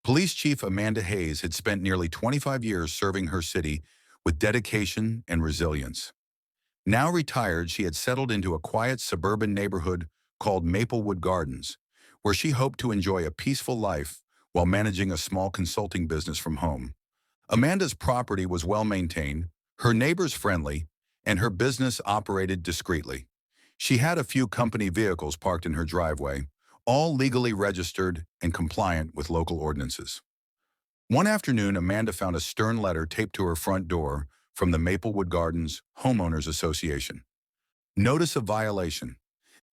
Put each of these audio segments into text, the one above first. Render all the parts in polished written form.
Police Chief Amanda Hayes had spent nearly 25 years serving her city with dedication and resilience. Now retired, she had settled into a quiet suburban neighborhood called Maplewood Gardens, where she hoped to enjoy a peaceful life while managing a small consulting business from home. Amanda's property was well maintained, her neighbors friendly, and her business operated discreetly. She had a few company vehicles parked in her driveway, all legally registered and compliant with local ordinances. One afternoon, Amanda found a stern letter taped to her front door from the Maplewood Gardens Homeowners Association. Notice of violation.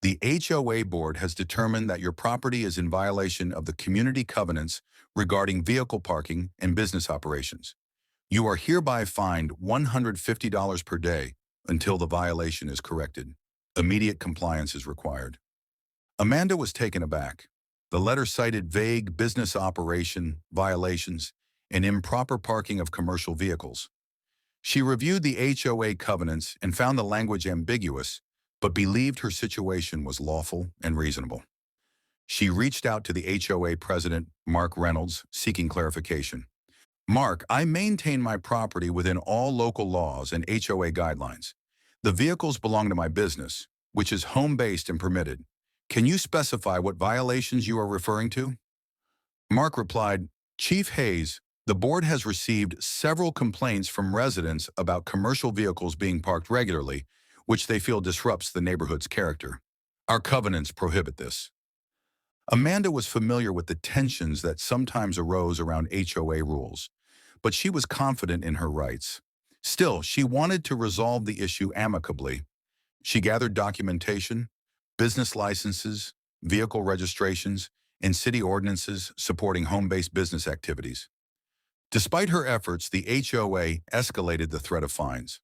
The HOA board has determined that your property is in violation of the community covenants regarding vehicle parking and business operations. You are hereby fined $150 per day until the violation is corrected. Immediate compliance is required. Amanda was taken aback. The letter cited vague business operation violations and improper parking of commercial vehicles. She reviewed the HOA covenants and found the language ambiguous, but believed her situation was lawful and reasonable. She reached out to the HOA president, Mark Reynolds, seeking clarification. Mark, I maintain my property within all local laws and HOA guidelines. The vehicles belong to my business, which is home-based and permitted. Can you specify what violations you are referring to? Mark replied, Chief Hayes, the board has received several complaints from residents about commercial vehicles being parked regularly, which they feel disrupts the neighborhood's character. Our covenants prohibit this. Amanda was familiar with the tensions that sometimes arose around HOA rules, but she was confident in her rights. Still, she wanted to resolve the issue amicably. She gathered documentation, business licenses, vehicle registrations, and city ordinances supporting home-based business activities. Despite her efforts, the HOA escalated the threat of fines.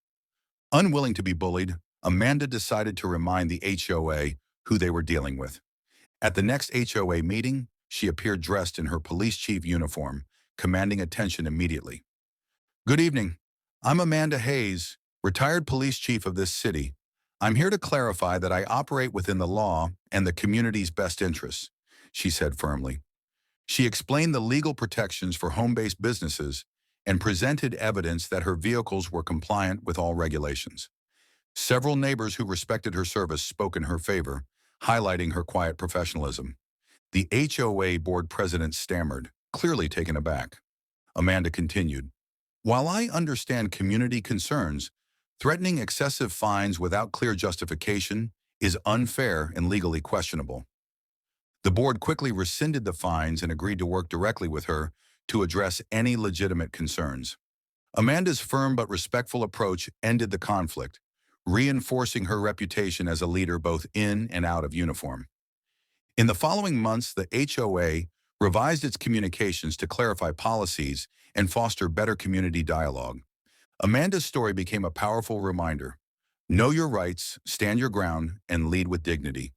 Unwilling to be bullied, Amanda decided to remind the HOA who they were dealing with. At the next HOA meeting, she appeared dressed in her police chief uniform, commanding attention immediately. Good evening. I'm Amanda Hayes, retired police chief of this city. I'm here to clarify that I operate within the law and the community's best interests, she said firmly. She explained the legal protections for home-based businesses and presented evidence that her vehicles were compliant with all regulations. Several neighbors who respected her service spoke in her favor, highlighting her quiet professionalism. The HOA board president stammered, clearly taken aback. Amanda continued, While I understand community concerns, threatening excessive fines without clear justification is unfair and legally questionable. The board quickly rescinded the fines and agreed to work directly with her to address any legitimate concerns. Amanda's firm but respectful approach ended the conflict, reinforcing her reputation as a leader both in and out of uniform. In the following months, the HOA revised its communications to clarify policies and foster better community dialogue. Amanda's story became a powerful reminder. Know your rights, stand your ground, and lead with dignity.